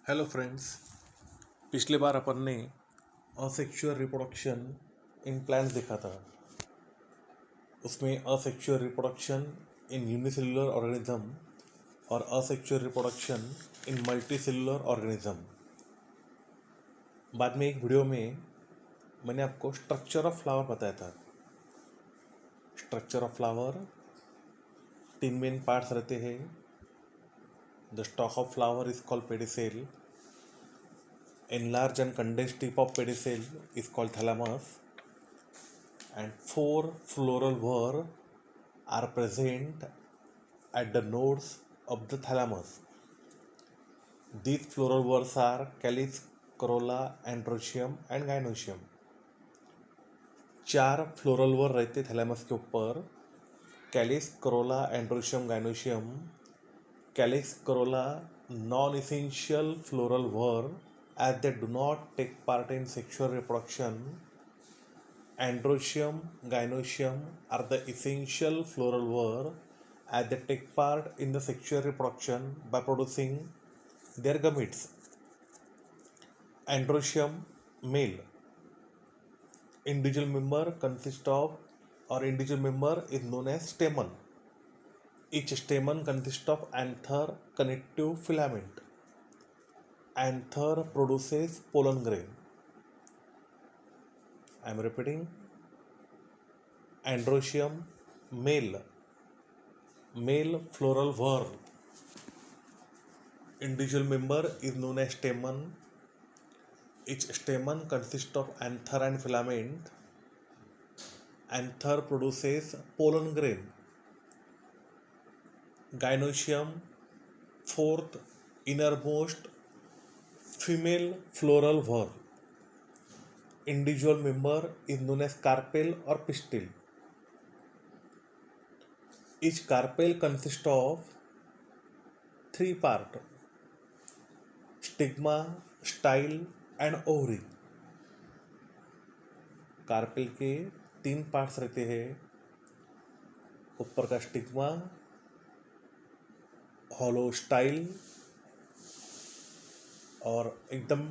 Hello friends. पिछले बार अपन ने asexual reproduction in plants देखा था। उसमें asexual reproduction in unicellular organism और asexual reproduction in multicellular organism. बाद में एक वीडियो में मैंने आपको स्ट्रक्चर ऑफ फ्लावर बताया था। Structure of flower 3 main parts रहते हैं। The stock of flower is called pedicel. Enlarged and condensed tip of pedicel is called thalamus, and 4 floral whorl are present at the nodes of the thalamus. These floral whorls are calyx, corolla, androecium and gynoecium. 4 floral वर रहते thalamus के ऊपर: calyx, Corolla, androecium, gynoecium. Calyx, Corolla non essential floral were as they do not take part in sexual reproduction. Androecium, gynoecium are the essential floral whorl as they take part in the sexual reproduction by producing their gametes. Androecium male. Individual member consists of individual member is known as stamen. Each stamen consists of anther connective filament. Anther produces pollen grain. I am repeating. Androecium male floral whorl. Individual member is known as stamen. Each stamen consists of anther and filament. Anther produces pollen grain. Gynoecium, fourth innermost female floral whorl. Individual member is known as carpel or pistil. Each carpel consists of 3 parts: stigma, style and ovary. Carpel के 3 parts रहते हैं: ऊपर का stigma, hollow style और एकदम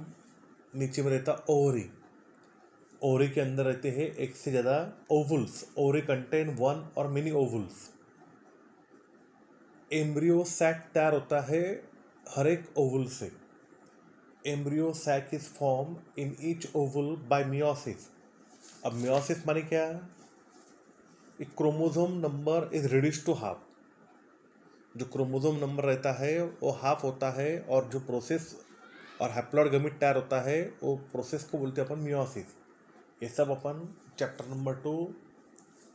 नीचे में रहता ओवरी. ओवरी के अंदर रहते हैं एक से ज़्यादा ओवुल्स. ओवरी कंटेन 1 और मिनी ओवुल्स. एम्ब्रियो सैक तैयार होता है हर एक ओवुल से. Embryo sac is form in each ovule by meiosis. अब मियोसिस माने क्या? एक chromosome number is reduced to half. जो क्रोमोसोम नंबर रहता है वो हाफ होता है, और जो प्रोसेस और हैप्लॉइड गमीट तैयार होता है वो प्रोसेस को बोलते हैं अपन मियोसिस. ये सब अपन चैप्टर नंबर 2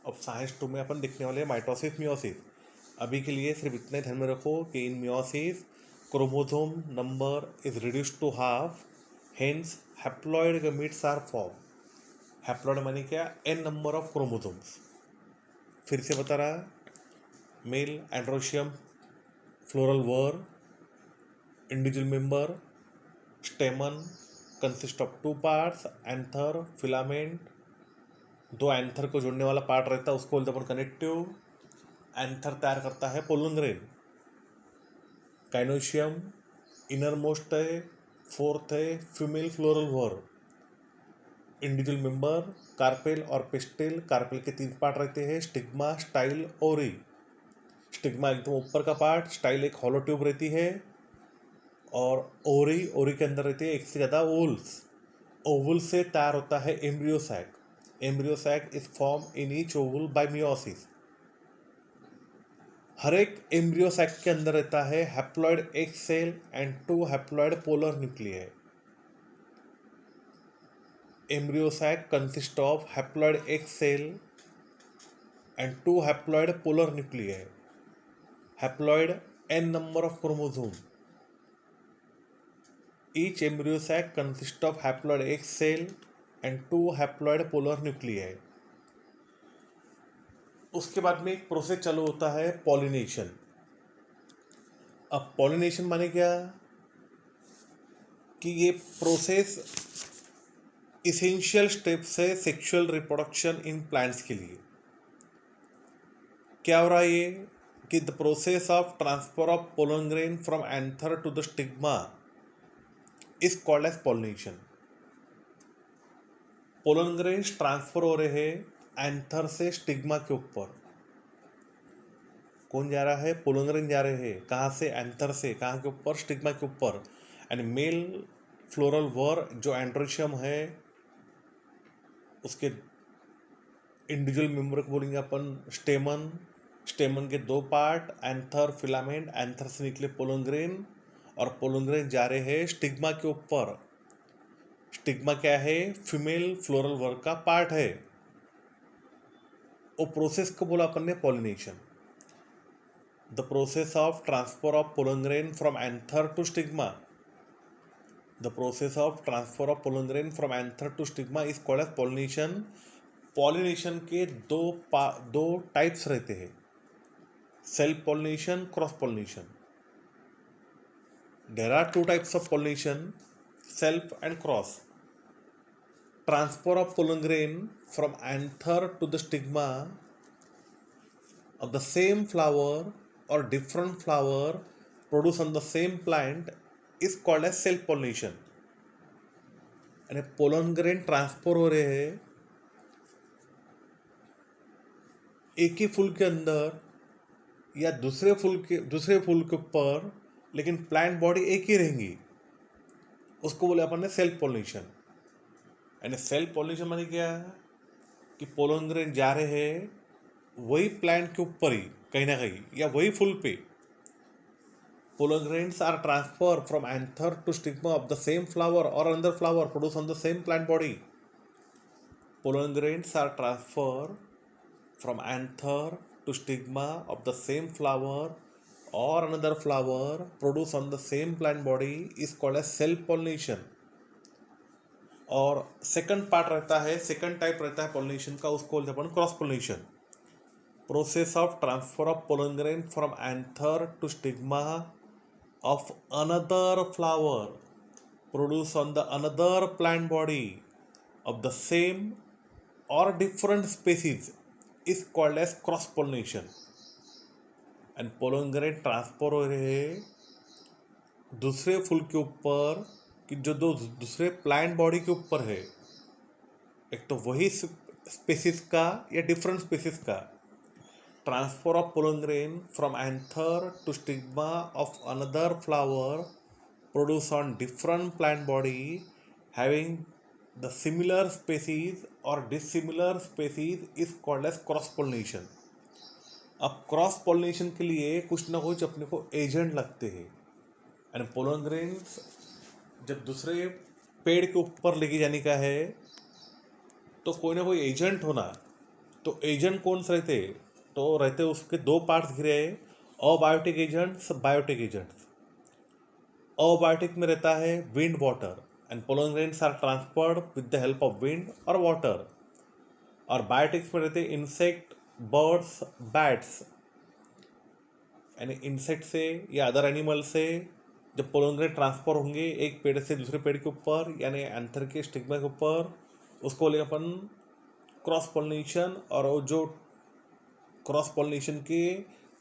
ऑफ साइंस 2 में अपन देखने वाले हैं, माइटोसिस, मियोसिस. अभी के लिए सिर्फ इतना ध्यान में रखो कि in meiosis chromosome number is reduced to half, hence haploid gametes are form. Haploid माने क्या? n number of chromosomes. फिर से बता रहा: male androecium floral whorl. Individual member stamen consist of 2 parts: anther, filament. 2 anther को जोड़ने वाला part रहता है, उसको बोलते हैं अपन कनेक्टिव. एंथर तैयार करता है pollen grain. Gynoecium inner most है, 4th है female floral whorl. Individual member carpel और पिस्टिल. कार्पेल के 3 पार्ट रहते हैं: स्टिग्मा, स्टाइल, ओरी. स्टिग्मा एकदम ऊपर का पार्ट, स्टाइल एक हॉलो ट्यूब रहती है, और ओरी के अंदर रहती है एक से ज़्यादा ओवुल्स. ओवुल से तैयार होता है embryo sac. Embryo sac is form in each ovule by meiosis. हर एक एम्ब्रियो सैक के अंदर रहता है haploid egg cell and 2 haploid polar nuclei. Embryo sac consist of haploid egg cell and 2 haploid polar nuclei. Haploid n number of chromosome. Each embryo sac consists of haploid egg cell and 2 haploid polar nuclei. उसके बाद में एक process चालू होता है pollination. अब pollination माने क्या? कि ये प्रोसेस इसेंशियल स्टेप्स है सेक्सुअल रिप्रोडक्शन इन प्लांट्स के लिए. क्या हो रहा है ये? कि the process of transfer of pollen grain from anther to the stigma is called as pollination. Pollen grains transfer हो रहे हैं एंथर से स्टिग्मा के ऊपर। कौन जा रहा है? पोलन ग्रेन जा रहे हैं। कहाँ से? एंथर से। कहाँ के ऊपर? स्टिग्मा के ऊपर। एंड मेल फ्लोरल वर जो एंड्रोशियम है उसके इंडिविजुअल मेंबर को बोलेंगे अपन स्टेमन। स्टेमन के दो पार्ट, एंथर, फिलामेंट। एंथर से निकले पोलन ग्रेन और पोलन ग्रेन जा रहे हैं स्टिग्मा के ऊपर। स्टिग्मा क्या है? फीमेल फ्लोरल वर्ग का पार्ट है। वो प्रोसेस को बोला अपन ने pollination. The process of transfer of pollen grain from anther to stigma. The process of transfer of pollen grain from anther to stigma is called as pollination. Pollination के दो टाइप्स रहते हैं, self pollination, cross pollination. There are two types of pollination, self and cross. Transfer of pollen grain from anther to the stigma of the same flower or different flower produced on the same plant is called as self pollination। यानी pollen grain transfer हो रहे हैं एक ही फूल के अंदर या दूसरे फूल के ऊपर, लेकिन प्लांट बॉडी एक ही रहेंगी, उसको बोले अपन ने सेल्फ पॉलिनेशन। यानी सेल्फ पॉलिनेशन माने क्या है कि पोलन ग्रेन जा रहे हैं वही प्लांट के ऊपर ही कहीं ना कहीं या वही फूल पे। Pollen grains are transfer from anther to stigma of the same flower और another flower produce on the same plant body. Pollen grains are transfer from anther to stigma of the same flower और another flower produce on the same plant body is called as self pollination. और second part रहता है, second type रहता है pollination का, उसको बोलते हैं अपन cross pollination. Process of transfer of pollen grain from anther to stigma of another flower produce on the another plant body of the same और different species is called as cross pollination. And pollen grain transfer हो रहे हैं दूसरे फूल के ऊपर कि जो दो दूसरे प्लांट बॉडी के ऊपर है, एक तो वही स्पेसिस का या डिफरेंट स्पेसिस का। Transfer of pollen grain from anther to stigma of another flower produce on different plant body having the similar species और dissimilar species is called as cross pollination. अब क्रॉस पॉलिनेशन के लिए कुछ ना कुछ अपने को एजेंट लगते हैं। एंड पोलन ग्रेन्स जब दूसरे पेड़ के ऊपर लेके जाने का है तो कोई ना कोई एजेंट होना। तो एजेंट कौन से रहते? तो रहते उसके दो पार्ट्स घिरे हैं, abiotic agents, biotic agents. Abiotic में रहता है wind, water. And pollen grains are transferred with the help of wind और वाटर। और बायोटिक्स में रहते हैं इंसेक्ट, बर्ड्स, बैट्स। यानी इंसेक्ट से या अदर एनिमल से जब पोलन ग्रेन ट्रांसफर होंगे एक पेड़ से दूसरे पेड़ के ऊपर यानी एंथर के स्टिग्मा के ऊपर, उसको बोलेंगे अपन क्रॉस पॉलिनेशन। और वो जो क्रॉस पॉलिनेशन के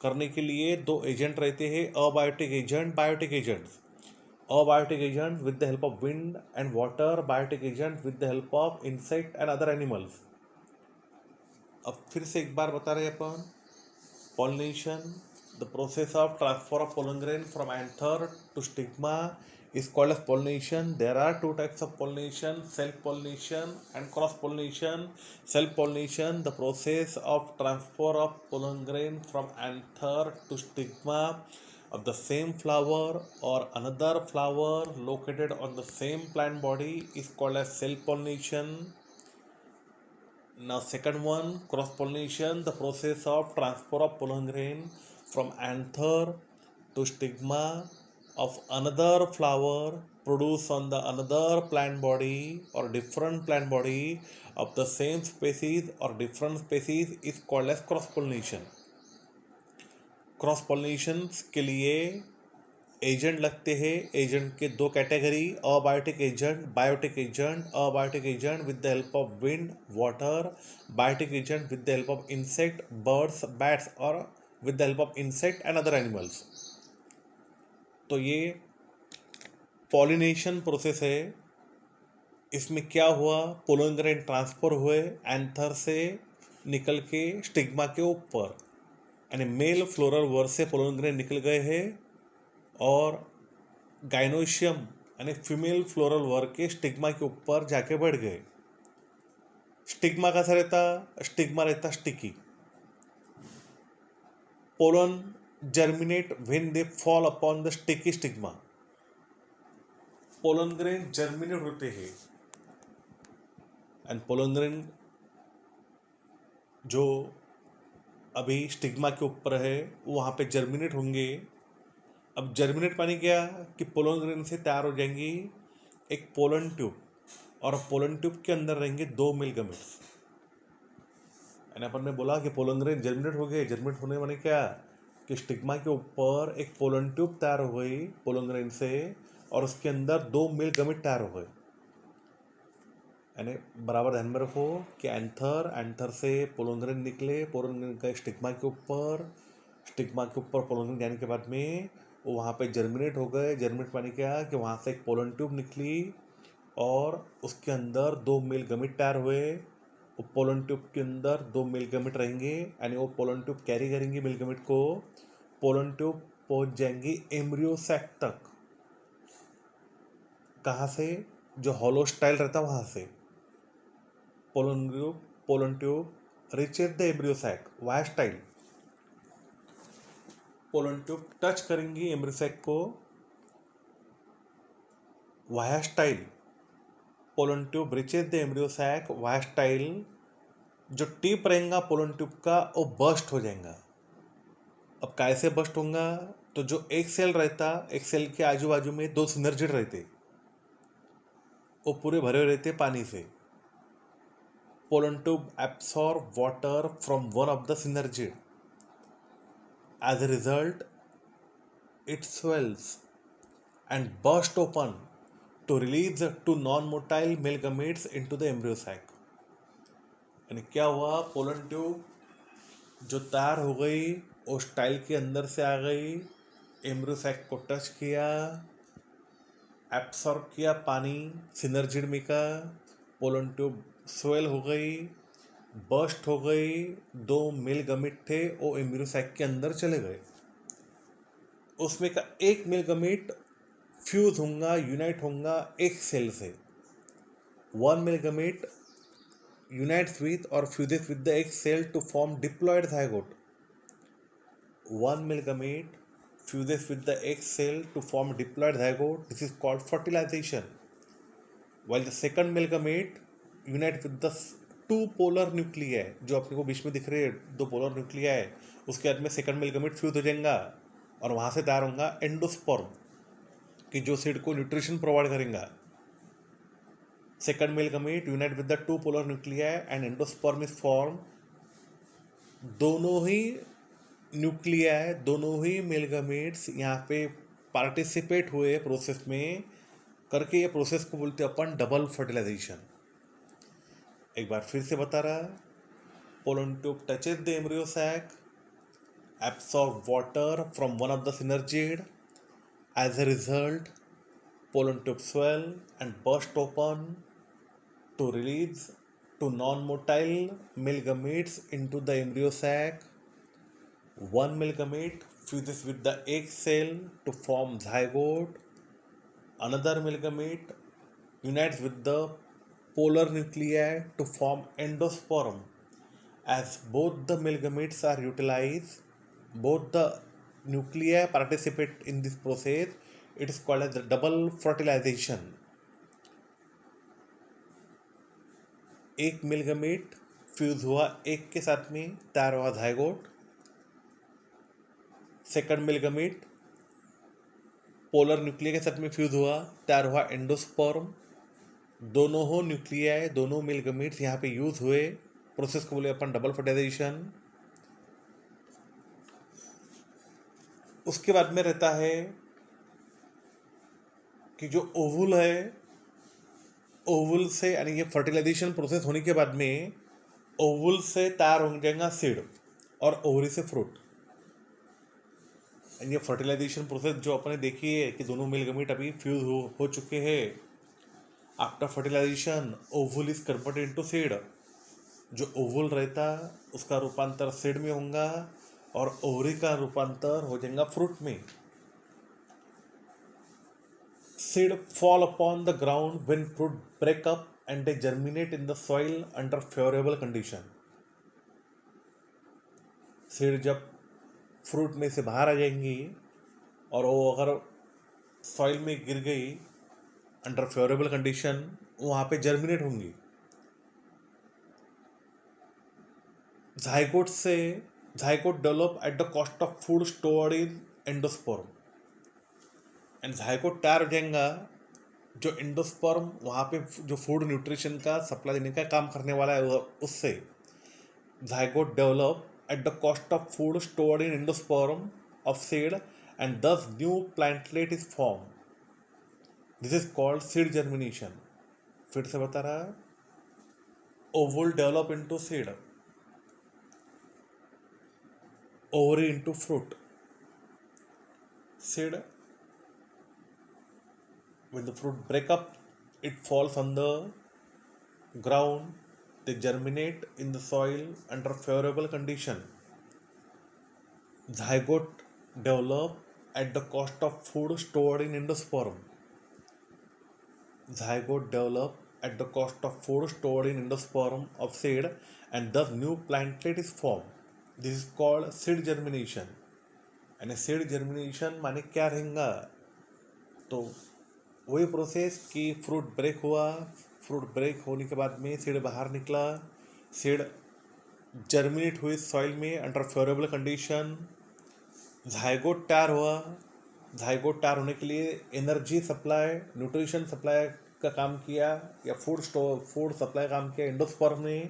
करने के लिए दो एजेंट रहते हैं, abiotic agent, biotic agents. Abiotic agent with the help of wind and water, biotic agent with the help of insect and other animals. अब फिर से एक बार बता रहे अपन pollination. The process of transfer of pollen grain from anther to stigma is called as pollination. There are two types of pollination, self-pollination and cross-pollination. Self-pollination, the process of transfer of pollen grain from anther to stigma of the same flower or another flower located on the same plant body is called as self-pollination. Now second one, cross-pollination, the process of transfer of pollen grain from anther to stigma of another flower produced on the another plant body or different plant body of the same species or different species is called as cross pollination। Cross pollination के लिए agent लगते हैं। Agent के दो category, abiotic agent, biotic agent. Abiotic agent with the help of wind, water. Biotic agent with the help of insect, birds, bats और with the help of insect and other animals। तो ये pollination process है। इसमें क्या हुआ, pollen grain transfer हुए anther से निकल के स्टिग्मा के ऊपर, यानी मेल फ्लोरल वर्ड से पोलन ग्रेन निकल गए हैं और गाइनोशियम यानी फीमेल फ्लोरल वर्ग के स्टिग्मा के ऊपर जाके बैठ गए। स्टिग्मा कैसा रहता, स्टिग्मा रहता sticky. Pollen germinate when they fall upon the sticky stigma. Pollen grain germinate होते हैं एंड पोलन ग्रेन जो अभी स्टिग्मा के ऊपर है वहाँ पे जर्मिनेट होंगे। अब जर्मिनेट माने क्या कि पोलन ग्रेन से तैयार हो जाएंगी एक पोलन ट्यूब, और पोलन ट्यूब के अंदर रहेंगे 2 मेल गमेट्स। यानी अपन ने बोला कि पोलन ग्रेन जर्मिनेट हो गए। जर्मिनेट होने माने क्या कि स्टिग्मा के ऊपर एक पोलन ट्यूब तैयार हो गई पोलन ग्रेन से, और उसके अंदर 2 मेल गमेट तैयार हो गए। यानी बराबर ध्यान में रखो कि एंथर से पोलन ग्रेन निकले, पोलन ग्रेन का स्टिग्मा के ऊपर पोलन ग्रेन जाने के बाद में वो वहाँ पे जर्मिनेट हो गए। जर्मिनेट माने क्या कि वहाँ से एक पोलन ट्यूब निकली और उसके अंदर 2 मेल गमेट तैयार हुए। वो पोलन ट्यूब के अंदर 2 मेल गमेट रहेंगे, यानी वो पोलन ट्यूब कैरी करेंगे मेल गमेट को। पोलन ट्यूब पहुँच जाएंगी एम्ब्रियो सैक तक। कहाँ से, जो हॉलो स्टाइल रहता वहाँ से pollen tube reaches the embryo sac via style. Pollen tube touch करेंगी एम्ब्रियो सैक को via style. Pollen tube reaches the embryo sac via style. जो टिप रहेगा पोलन ट्यूब का वो बस्ट हो जाएगा। अब कैसे बस्ट होगा, तो जो एक सेल रहता, एक सेल के आजू बाजू में 2 सिनर्जिड रहते, वो पूरे भरे रहते पानी से। Pollen tube absorb water from one of the synergid. As a result it swells and burst open to release 2 non-motile male gametes into the embryo sac। यानी क्या हुआ, पोलन ट्यूब जो तैयार हो गई वो स्टाइल के अंदर से आ गई, एम्ब्रियो सैक को टच किया, एब्सॉर्ब किया पानी सिनर्जिड में का, पोलन ट्यूब स्वेल हो गई, बर्स्ट हो गई, 2 मेल गमेट थे वो एम्ब्रियो सैक के अंदर चले गए। उसमें का एक मेल गमेट फ्यूज होगा, यूनाइट होगा एक सेल से। 1 male gamete unites with or fuses with the egg cell to form diploid zygote। 1 male gamete fuses with the egg cell to form diploid zygote. This is called fertilization। While the second male gamete unites with the 2 polar nuclei, जो अपने को बीच में दिख रहे हैं 2 polar nuclei है, उसके बाद में सेकंड मेल गमेट फ्यूज हो जाएगा और वहाँ से तैयार होगा एंडोस्पर्म कि जो सीड को न्यूट्रिशन प्रोवाइड करेगा। Second male gamete unite with the 2 polar nuclei and endosperm is formed। दोनों ही न्यूक्लियाई, दोनों ही मेल गमेट्स यहाँ पे पार्टिसिपेट हुए प्रोसेस में करके, ये प्रोसेस को बोलते हैं अपन डबल फर्टिलाइजेशन। एक बार फिर से बता रहा, pollen tube touches the embryo sac, absorb water from one of the synergid। As a result, pollen tube swell and burst open to release 2 non-motile male gametes into the embryo sac। 1 male gamete fuses with the egg cell to form zygote। Another male gamete unites with the polar nuclei to form endosperm। As both the male gametes are utilized, both the nuclei participate in this process, it is called as the double fertilization। एक male gamete fuse हुआ एक के साथ में, तैयार हुआ zygote. Second male gamete polar nuclei के साथ में फ्यूज हुआ, तैयार हुआ एंडोस्पर्म। दोनों हो न्यूक्लियाई, दोनों मेल गमेट्स यहाँ पे यूज हुए, प्रोसेस को बोले अपन डबल फर्टिलाइजेशन। उसके बाद में रहता है कि जो ओवुल है, ओवुल से यानी ये फर्टिलाइजेशन प्रोसेस होने के बाद में ओवुल से तैयार हो जाएगा सीड और ओवरी से फ्रूट। एंड ये फर्टिलाइजेशन प्रोसेस जो अपने देखी है कि दोनों मेल गमीट अभी फ्यूज हो चुके हैं. After fertilisation ovule is converted into seed. जो ओवुल रहता उसका रूपांतर सीड में होगा और ओवरी का रूपांतर हो जाएगा फ्रूट में. Seed fall upon the ground when fruit break up and they germinate in the soil under favorable condition. Seed जब फ्रूट में से बाहर आ जाएंगी और वो अगर सॉइल में गिर गई अंडर फेवरेबल कंडीशन, वहाँ पे जर्मिनेट होंगी. Zygote develop at the cost of food stored in endosperm. And zygote तैयार हो जाएगा जो एंडोस्पर्म वहाँ पे जो फूड न्यूट्रिशन का सप्लाई देने का काम करने वाला है उससे. Zygote develop at the cost of food stored in endosperm of seed and thus new plantlet is formed. This is called seed germination. फिर से बता रहा है. Ovule develop into seed, ovary into fruit. Seed, when the fruit break up, it falls on the ground. They germinate in the soil under favorable condition. Zygote develop at the cost of food stored in endosperm. Zygote develop at the cost of food stored in endosperm of seed and thus new plantlet is formed. This is called seed germination. And seed germination माने क्या रहेगा? तो वही process कि fruit break हुआ, fruit break होने के बाद में सीड बाहर निकला, सीड जर्मिनेट हुई सॉइल में अंडर फेवरेबल कंडीशन. जाइगोट तैयार हुआ. जाइगोट तैयार होने के लिए एनर्जी सप्लाई, न्यूट्रिशन सप्लाई का काम किया या फूड सप्लाई काम किया एंडोस्पर्म ने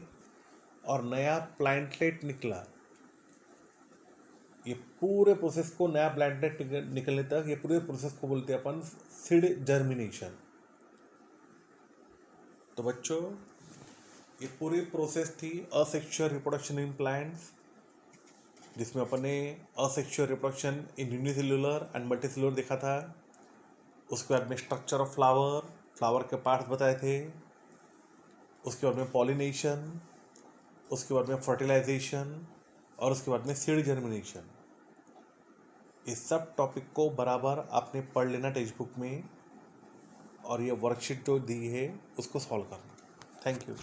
और नया प्लांटलेट निकला. ये पूरे प्रोसेस को, नया प्लांटलेट निकलने तक ये पूरे प्रोसेस को बोलते हैं अपन सीड जर्मिनेशन. तो बच्चों, ये पूरी प्रोसेस थी असेक्सुअल रिप्रोडक्शन इन प्लांट्स, जिसमें अपन ने asexual reproduction in unicellular and multicellular देखा था. उसके बाद में स्ट्रक्चर ऑफ फ्लावर के पार्ट्स बताए थे. उसके बाद में पॉलिनेशन, उसके बाद में फर्टिलाइजेशन और उसके बाद में सीड जर्मिनेशन. इस सब टॉपिक को बराबर आपने पढ़ लेना टेक्स्ट बुक में और ये वर्कशीट जो दी है उसको सॉल्व करना. Thank you.